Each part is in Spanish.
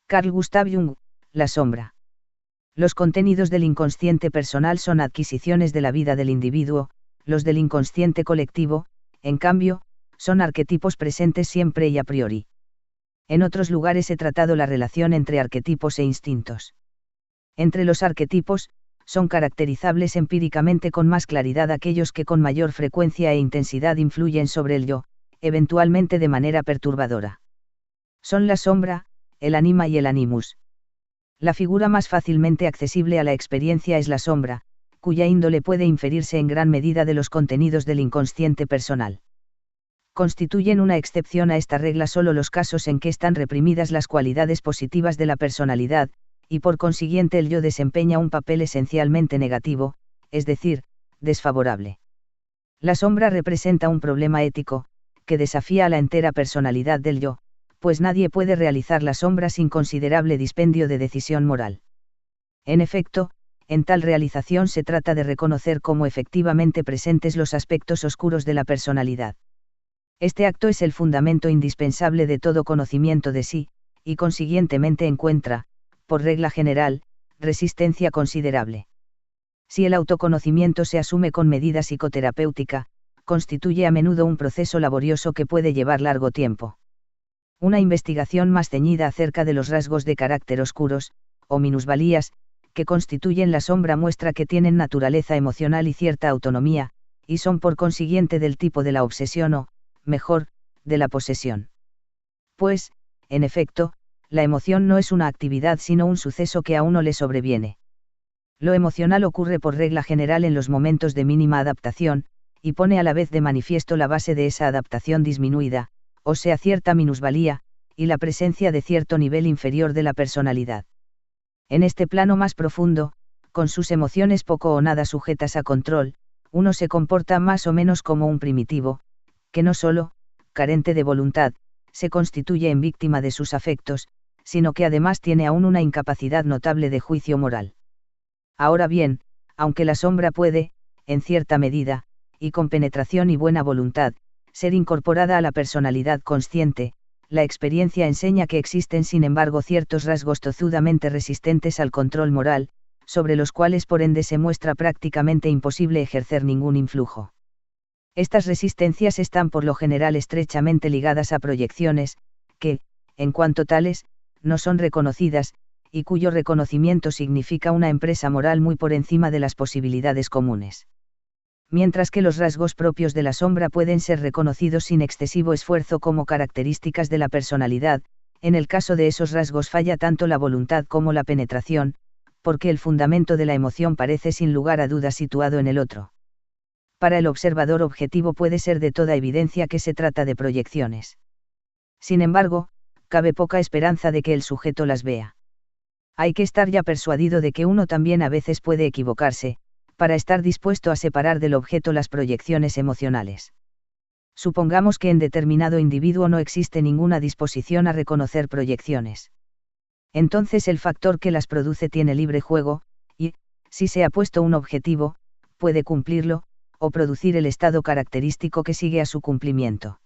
Carl Gustav Jung, la sombra. Los contenidos del inconsciente personal son adquisiciones de la vida del individuo, los del inconsciente colectivo, en cambio, son arquetipos presentes siempre y a priori. En otros lugares he tratado la relación entre arquetipos e instintos. Entre los arquetipos, son caracterizables empíricamente con más claridad aquellos que con mayor frecuencia e intensidad influyen sobre el yo, eventualmente de manera perturbadora. Son la sombra, el anima y el animus. La figura más fácilmente accesible a la experiencia es la sombra, cuya índole puede inferirse en gran medida de los contenidos del inconsciente personal. Constituyen una excepción a esta regla solo los casos en que están reprimidas las cualidades positivas de la personalidad, y por consiguiente el yo desempeña un papel esencialmente negativo, es decir, desfavorable. La sombra representa un problema ético, que desafía a la entera personalidad del yo, pues nadie puede realizar la sombra sin considerable dispendio de decisión moral. En efecto, en tal realización se trata de reconocer como efectivamente presentes los aspectos oscuros de la personalidad. Este acto es el fundamento indispensable de todo conocimiento de sí, y consiguientemente encuentra, por regla general, resistencia considerable. Si el autoconocimiento se asume con medida psicoterapéutica, constituye a menudo un proceso laborioso que puede llevar largo tiempo. Una investigación más ceñida acerca de los rasgos de carácter oscuros, o minusvalías, que constituyen la sombra muestra que tienen naturaleza emocional y cierta autonomía, y son por consiguiente del tipo de la obsesión o, mejor, de la posesión. Pues, en efecto, la emoción no es una actividad sino un suceso que a uno le sobreviene. Lo emocional ocurre por regla general en los momentos de mínima adaptación, y pone a la vez de manifiesto la base de esa adaptación disminuida, o sea cierta minusvalía, y la presencia de cierto nivel inferior de la personalidad. En este plano más profundo, con sus emociones poco o nada sujetas a control, uno se comporta más o menos como un primitivo, que no solo, carente de voluntad, se constituye en víctima de sus afectos, sino que además tiene aún una incapacidad notable de juicio moral. Ahora bien, aunque la sombra puede, en cierta medida, y con penetración y buena voluntad, ser incorporada a la personalidad consciente, la experiencia enseña que existen sin embargo ciertos rasgos tozudamente resistentes al control moral, sobre los cuales por ende se muestra prácticamente imposible ejercer ningún influjo. Estas resistencias están por lo general estrechamente ligadas a proyecciones, que, en cuanto tales, no son reconocidas, y cuyo reconocimiento significa una empresa moral muy por encima de las posibilidades comunes. Mientras que los rasgos propios de la sombra pueden ser reconocidos sin excesivo esfuerzo como características de la personalidad, en el caso de esos rasgos falla tanto la voluntad como la penetración, porque el fundamento de la emoción parece sin lugar a dudas situado en el otro. Para el observador objetivo puede ser de toda evidencia que se trata de proyecciones. Sin embargo, cabe poca esperanza de que el sujeto las vea. Hay que estar ya persuadido de que uno también a veces puede equivocarse, para estar dispuesto a separar del objeto las proyecciones emocionales. Supongamos que en determinado individuo no existe ninguna disposición a reconocer proyecciones. Entonces el factor que las produce tiene libre juego, y, si se ha puesto un objetivo, puede cumplirlo, o producir el estado característico que sigue a su cumplimiento.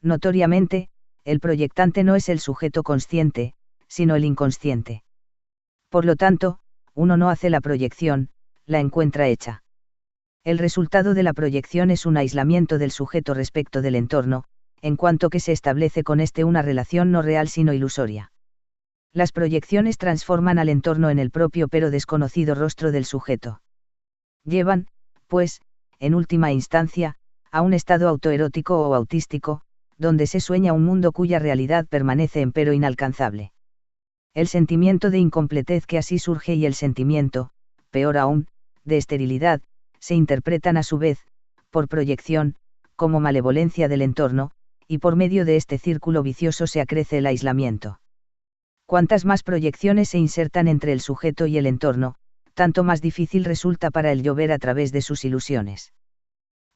Notoriamente, el proyectante no es el sujeto consciente, sino el inconsciente. Por lo tanto, uno no hace la proyección, la encuentra hecha. El resultado de la proyección es un aislamiento del sujeto respecto del entorno, en cuanto que se establece con éste una relación no real sino ilusoria. Las proyecciones transforman al entorno en el propio pero desconocido rostro del sujeto. Llevan, pues, en última instancia, a un estado autoerótico o autístico, donde se sueña un mundo cuya realidad permanece empero inalcanzable. El sentimiento de incompletez que así surge y el sentimiento, peor aún, de esterilidad, se interpretan a su vez, por proyección, como malevolencia del entorno, y por medio de este círculo vicioso se acrece el aislamiento. Cuantas más proyecciones se insertan entre el sujeto y el entorno, tanto más difícil resulta para el yo ver a través de sus ilusiones.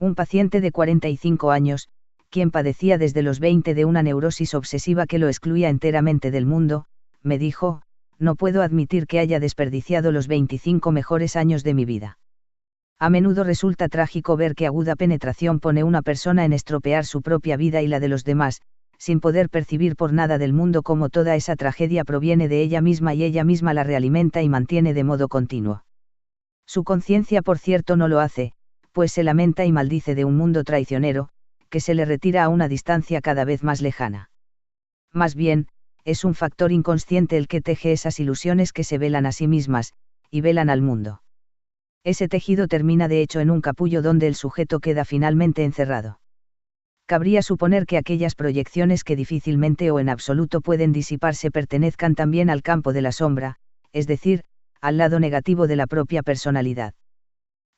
Un paciente de 45 años, quien padecía desde los 20 de una neurosis obsesiva que lo excluía enteramente del mundo, me dijo: no puedo admitir que haya desperdiciado los 25 mejores años de mi vida. A menudo resulta trágico ver que aguda penetración pone una persona en estropear su propia vida y la de los demás, sin poder percibir por nada del mundo cómo toda esa tragedia proviene de ella misma y ella misma la realimenta y mantiene de modo continuo. Su conciencia, por cierto, no lo hace, pues se lamenta y maldice de un mundo traicionero, que se le retira a una distancia cada vez más lejana. Más bien, es un factor inconsciente el que teje esas ilusiones que se velan a sí mismas, y velan al mundo. Ese tejido termina de hecho en un capullo donde el sujeto queda finalmente encerrado. Cabría suponer que aquellas proyecciones que difícilmente o en absoluto pueden disiparse pertenezcan también al campo de la sombra, es decir, al lado negativo de la propia personalidad.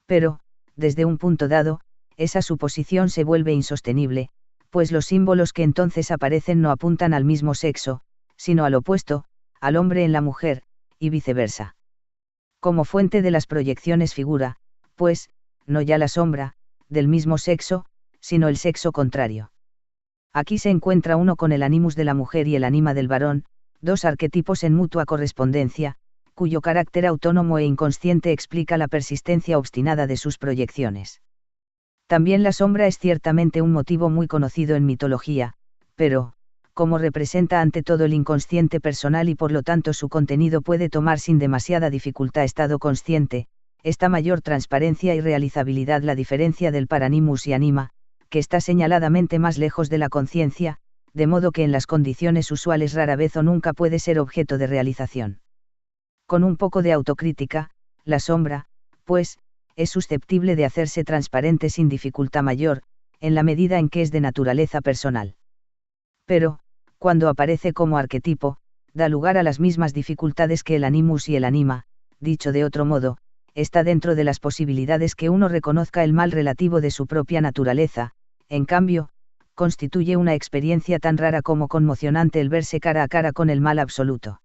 Pero, desde un punto dado, esa suposición se vuelve insostenible, pues los símbolos que entonces aparecen no apuntan al mismo sexo, sino al opuesto, al hombre en la mujer, y viceversa. Como fuente de las proyecciones figura, pues, no ya la sombra, del mismo sexo, sino el sexo contrario. Aquí se encuentra uno con el animus de la mujer y el ánima del varón, dos arquetipos en mutua correspondencia, cuyo carácter autónomo e inconsciente explica la persistencia obstinada de sus proyecciones. También la sombra es ciertamente un motivo muy conocido en mitología, pero, como representa ante todo el inconsciente personal y por lo tanto su contenido puede tomar sin demasiada dificultad estado consciente, esta mayor transparencia y realizabilidad la diferencia del paranimus y anima, que está señaladamente más lejos de la conciencia, de modo que en las condiciones usuales rara vez o nunca puede ser objeto de realización. Con un poco de autocrítica, la sombra, pues, es susceptible de hacerse transparente sin dificultad mayor, en la medida en que es de naturaleza personal. Pero, cuando aparece como arquetipo, da lugar a las mismas dificultades que el animus y el anima, dicho de otro modo, está dentro de las posibilidades que uno reconozca el mal relativo de su propia naturaleza, en cambio, constituye una experiencia tan rara como conmocionante el verse cara a cara con el mal absoluto.